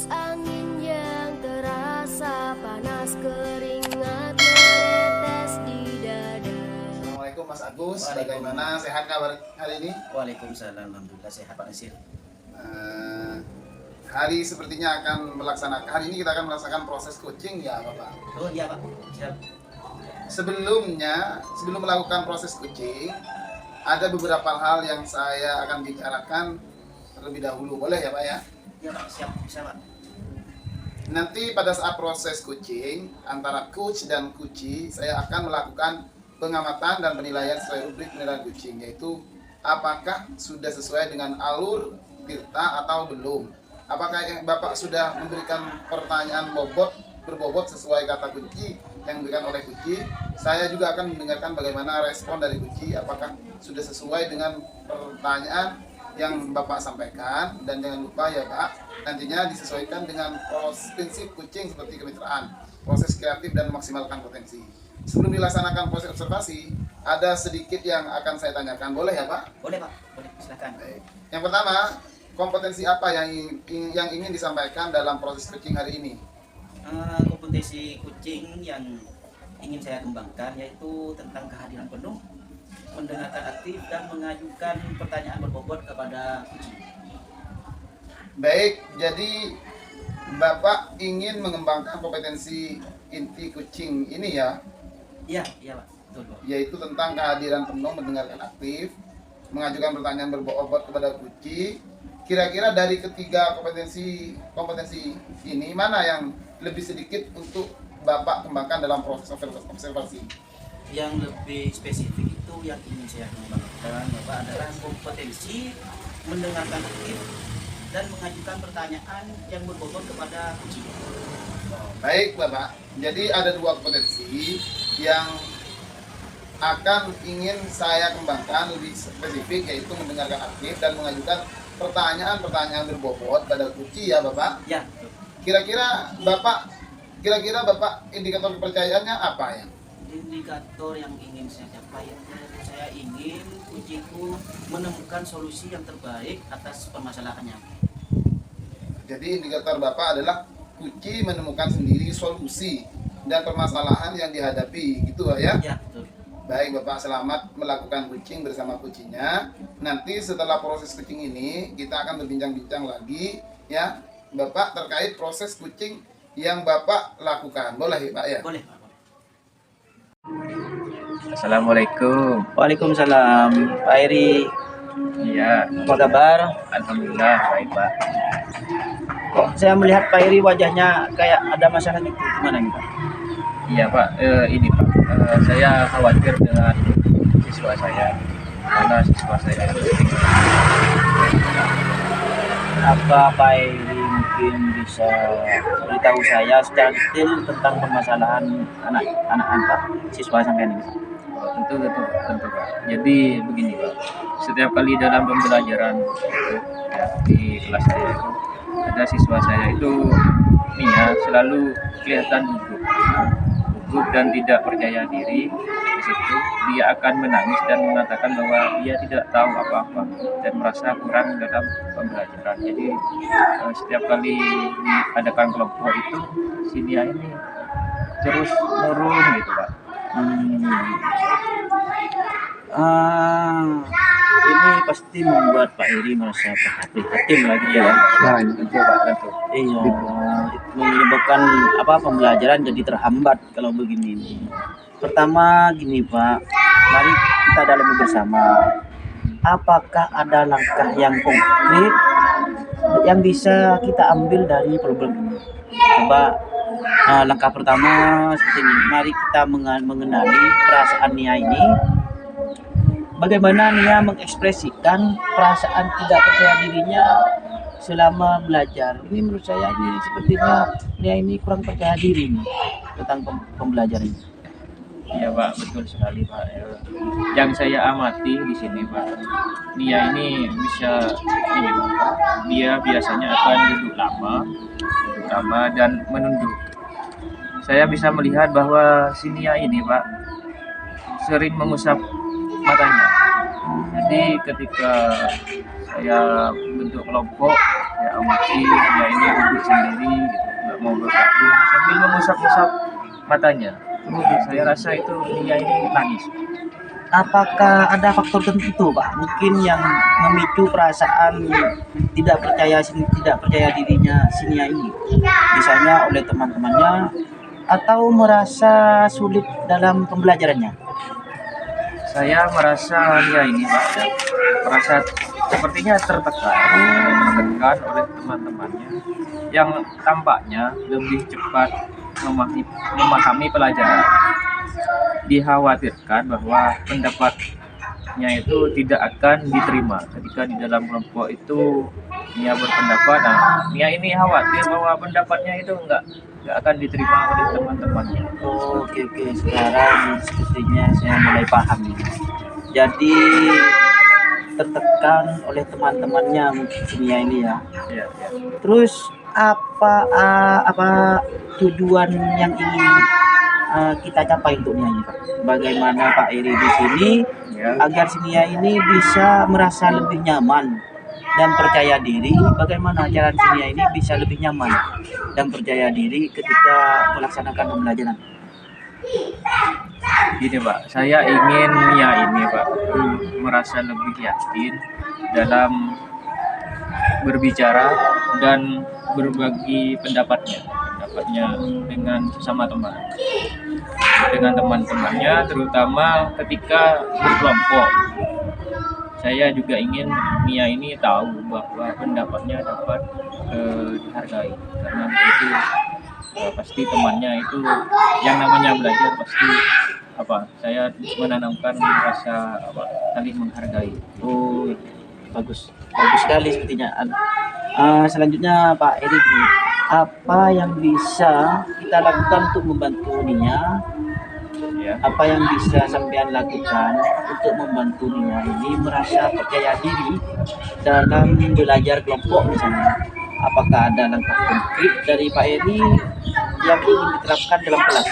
angin yang terasa panas, keringat menetes di dada. Assalamualaikum Mas Agus, bagaimana sehat kabar hari ini? Waalaikumsalam, alhamdulillah sehat Pak Nasir. Hari sepertinya akan hari ini kita akan melaksanakan proses coaching ya Bapak. Oh iya Pak, siap. Sebelum melakukan proses coaching, ada beberapa hal yang saya akan bicarakan terlebih dahulu, boleh ya Pak ya? Iya Pak, siap, bisa Pak. Nanti pada saat proses coaching antara coach dan coachee, saya akan melakukan pengamatan dan penilaian sesuai rubrik penilaian coaching, yaitu apakah sudah sesuai dengan alur Tirta atau belum. Apakah Bapak sudah memberikan pertanyaan berbobot sesuai kata kunci yang diberikan oleh coachee. Saya juga akan mendengarkan bagaimana respon dari coachee, apakah sudah sesuai dengan pertanyaan yang Bapak sampaikan. Dan jangan lupa ya Pak, nantinya disesuaikan dengan prinsip coaching seperti kemitraan, proses kreatif dan memaksimalkan potensi. Sebelum dilaksanakan proses observasi, ada sedikit yang akan saya tanyakan, boleh ya Pak? Boleh Pak, boleh, silakan. Baik. Yang pertama, kompetensi apa yang ingin disampaikan dalam proses coaching hari ini? Kompetensi coaching yang ingin saya kembangkan yaitu tentang kehadiran penuh, mendengarkan aktif dan mengajukan pertanyaan berbobot kepada coaching. Baik, jadi Bapak ingin mengembangkan kompetensi inti coaching ini ya, Iya Pak, betul Pak. yaitu tentang kehadiran penuh, mendengarkan aktif, mengajukan pertanyaan berbobot kepada coaching. Kira-kira dari ketiga kompetensi ini, mana yang lebih sedikit untuk Bapak kembangkan dalam proses observasi? Yang lebih spesifik itu yang ingin saya kembangkan Bapak adalah kompetensi mendengarkan aktif dan mengajukan pertanyaan yang berbobot kepada coaching. Baik Bapak, jadi ada dua kompetensi yang akan ingin saya kembangkan lebih spesifik, yaitu mendengarkan aktif dan mengajukan pertanyaan-pertanyaan berbobot pada coaching ya Bapak. Ya, Kira-kira Bapak indikator kepercayaannya apa ya? indikator yang ingin saya capai itu saya ingin coachingku menemukan solusi yang terbaik atas permasalahannya. Jadi indikator Bapak adalah coaching menemukan sendiri solusi dan permasalahan yang dihadapi, gitu ya? Ya, betul. Baik Bapak, selamat melakukan coaching bersama coachingnya. Nanti setelah proses coaching ini kita akan berbincang-bincang lagi ya Bapak terkait proses coaching yang Bapak lakukan. Boleh Pak ya? Boleh Pak. Assalamualaikum. Waalaikumsalam, Pak Eri. Iya, Apa kabar? alhamdulillah baik Pak. Kok saya melihat Pak Eri wajahnya kayak ada masalah gitu, gimana nih Pak? Iya Pak, ini Pak, saya khawatir dengan siswa saya karena siswa saya Apa Pak Eri mungkin bisa beritahu saya secara detail tentang permasalahan anak-anak siswa sampean ini? tentu Pak. Jadi begini Pak, setiap kali dalam pembelajaran ya, di kelas saya itu ada siswa saya itu Mia selalu kelihatan gugup dan tidak percaya diri. Di situ dia akan menangis dan mengatakan bahwa dia tidak tahu apa-apa dan merasa kurang dalam pembelajaran. Jadi setiap kali diadakan kelompok itu si dia ini terus menurun gitu Pak. Ini pasti membuat Pak Eri merasa prihatin lagi ya. Tentu Pak, tentu. Iya, itu menyebabkan pembelajaran jadi terhambat kalau begini. Pertama gini Pak, mari kita dalami bersama. Apakah ada langkah yang konkret yang bisa kita ambil dari problem ini? Coba langkah pertama seperti ini. Mari kita mengenali perasaan Nia ini. Bagaimana Nia mengekspresikan perasaan tidak percaya dirinya selama belajar. Ini menurut saya ini sepertinya Nia ini kurang percaya diri nih, tentang pembelajaran ini. Iya Pak, betul sekali Pak. Yang saya amati di sini Pak, Nia ini bisa ini Pak, dia biasanya akan duduk lama dan menunduk. Saya bisa melihat bahwa si Nia ini Pak sering mengusap matanya. Jadi ketika saya bentuk kelompok, saya amati dia ini duduk sendiri gitu, nggak mau bergabung sambil mengusap-usap matanya. Saya rasa itu dia ini nangis. Apakah ada faktor tertentu, Pak? Mungkin yang memicu perasaan tidak percaya dirinya si Nia ini, misalnya oleh teman-temannya atau merasa sulit dalam pembelajarannya. Saya merasa dia ini Pak, ya, merasa sepertinya tertekan oleh teman-temannya yang tampaknya lebih cepat memahami pelajaran. Dikhawatirkan bahwa pendapatnya itu tidak akan diterima ketika di dalam kelompok itu Nia berpendapat. Nah, Nia ini khawatir bahwa pendapatnya itu nggak akan diterima oleh teman-temannya. Oke, sekarang sepertinya saya mulai paham ini. Jadi tertekan oleh teman-temannya mungkin Nia ini ya. Ya. Terus apa tujuan yang ingin kita capai untuk Nia ini, Pak? Bagaimana Pak Eri di sini agar si Nia ini bisa merasa lebih nyaman dan percaya diri? Bagaimana cara si Nia ini bisa lebih nyaman dan percaya diri ketika melaksanakan pembelajaran? Gini Pak, saya ingin Nia ini Pak merasa lebih yakin dalam berbicara dan berbagi pendapatnya dengan sesama dengan teman-temannya, terutama ketika berkelompok. Saya juga ingin Nia ini tahu bahwa pendapatnya dapat dihargai, karena itu pasti temannya itu yang namanya belajar pasti saya menanamkan rasa saling menghargai. Oh, bagus sekali sepertinya. Selanjutnya Pak Eri, apa yang bisa kita lakukan untuk membantu Nia? Ya. Apa yang bisa sampean lakukan untuk membantu Nia ini merasa percaya diri dalam belajar kelompok misalnya? Apakah ada langkah konkret dari Pak Eri yang ingin diterapkan dalam kelas?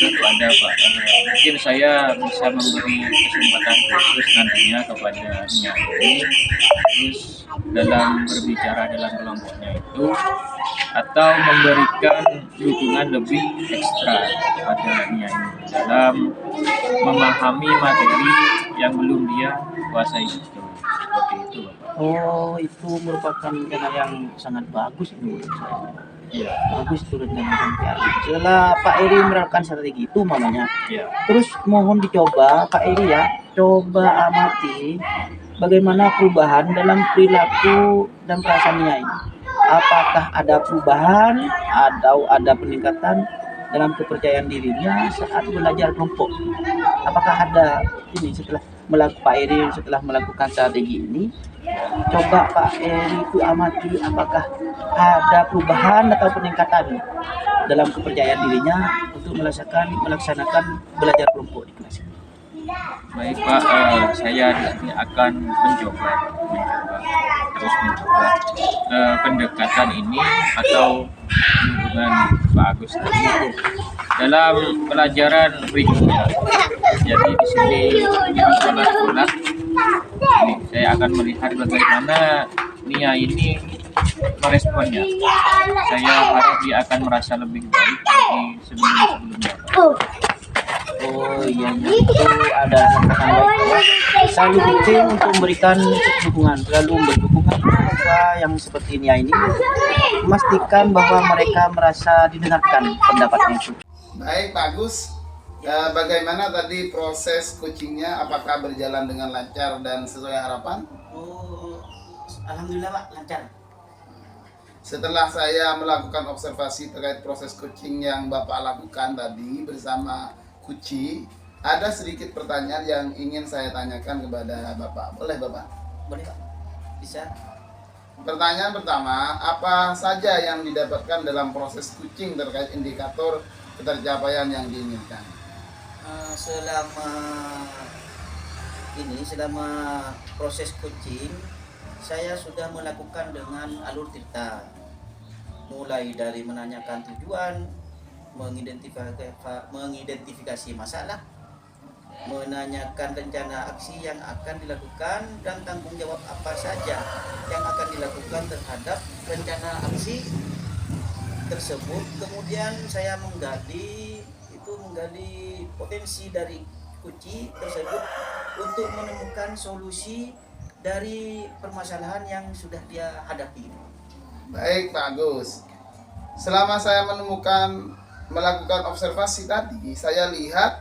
Tentu ada Pak. Mungkin saya bisa memberi kesempatan khusus nantinya kepada Nia ini, terus dalam berbicara dalam kelompoknya itu, atau memberikan dukungan lebih ekstra kepada Nia ini dalam memahami materi yang belum dia kuasai itu. Seperti itu Bapak. Oh, itu merupakan rencana yang sangat bagus menurut saya. Iya. Bagus itu rencana sampai setelah Pak Eri menerapkan strategi itu mamanya. Iya. Terus mohon dicoba Pak Eri ya, coba amati bagaimana perubahan dalam perilaku dan perasaan Nia ini. Apakah ada perubahan atau ada peningkatan dalam kepercayaan dirinya saat belajar kelompok? Apakah ada ini setelah melakukan strategi ini? Coba Pak Eri itu amati apakah ada perubahan atau peningkatan dalam kepercayaan dirinya untuk melaksanakan belajar kelompok di kelas ini. Baik Pak, saya di sini akan mencoba pendekatan ini atau hubungan Pak Agus tadi dalam pelajaran berikutnya. Jadi di sini di sekolah ini saya akan melihat bagaimana Nia ini meresponnya. Saya harap dia akan merasa lebih baik dari sebelumnya. Oh iya, itu ada langkah baik. Selalu penting untuk memberikan dukungan, selalu berdukungan siswa yang seperti Nia ini, memastikan bahwa mereka merasa didengarkan pendapatnya itu. Baik, bagus. Bagaimana tadi proses coachingnya? Apakah berjalan dengan lancar dan sesuai harapan? Oh, alhamdulillah Pak, lancar. Setelah saya melakukan observasi terkait proses coaching yang Bapak lakukan tadi bersama Kuci, ada sedikit pertanyaan yang ingin saya tanyakan kepada Bapak. Boleh Bapak? Boleh Pak, bisa. Pertanyaan pertama, apa saja yang didapatkan dalam proses coaching terkait indikator ketercapaian yang diinginkan? Selama proses coaching, saya sudah melakukan dengan alur cerita, mulai dari menanyakan tujuan, mengidentifikasi masalah, menanyakan rencana aksi yang akan dilakukan dan tanggung jawab apa saja yang akan dilakukan terhadap rencana aksi tersebut. Kemudian saya menggali potensi dari Kuci tersebut untuk menemukan solusi dari permasalahan yang sudah dia hadapi. Baik Pak Agus. Selama saya melakukan observasi tadi, saya lihat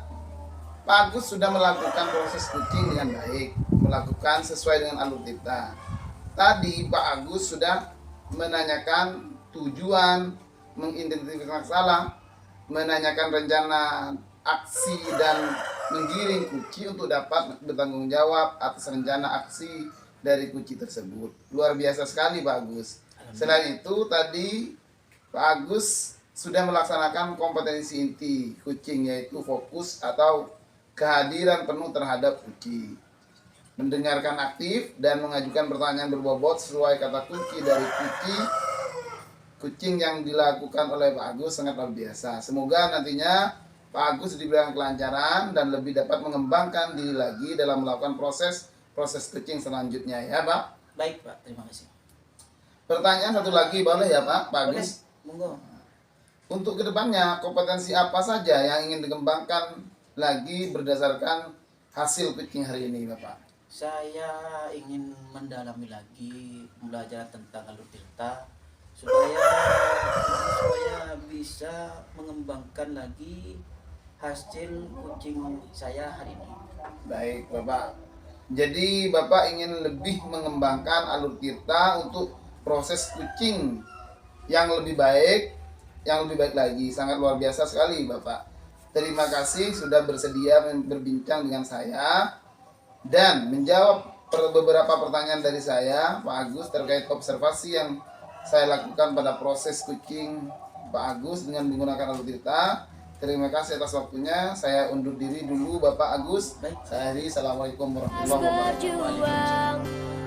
Pak Agus sudah melakukan proses kucing dengan baik, melakukan sesuai dengan alur kita. Tadi Pak Agus sudah menanyakan tujuan, mengidentifikasi masalah, menanyakan rencana aksi dan menggiring Kuci untuk dapat bertanggung jawab atas rencana aksi dari Kuci tersebut. Luar biasa sekali Pak Agus. Selain itu tadi Pak Agus sudah melaksanakan kompetensi inti kucing, yaitu fokus atau kehadiran penuh terhadap Kuci, mendengarkan aktif dan mengajukan pertanyaan berbobot sesuai kata kunci dari kucing yang dilakukan oleh Pak Agus sangat luar biasa. Semoga nantinya Pak Agus diberikan kelancaran dan lebih dapat mengembangkan diri lagi dalam melakukan proses kucing selanjutnya ya Pak. Baik Pak, terima kasih. Pertanyaan satu lagi boleh ya Pak Agus? Monggo. Untuk kedepannya kompetensi apa saja yang ingin dikembangkan lagi berdasarkan hasil kucing hari ini Bapak? Saya ingin mendalami lagi belajar tentang alur tirta supaya bisa mengembangkan lagi hasil kucing saya hari ini. Baik Bapak. Jadi Bapak ingin lebih mengembangkan alur tirta untuk proses kucing yang lebih baik lagi. Sangat luar biasa sekali Bapak. Terima kasih sudah bersedia berbincang dengan saya dan menjawab beberapa pertanyaan dari saya Pak Agus terkait observasi yang saya lakukan pada proses kucing Pak Agus dengan menggunakan alur tirta. Terima kasih atas waktunya. Saya undur diri dulu Bapak Agus. Saya Heri. Assalamualaikum warahmatullahi wabarakatuh. berjuang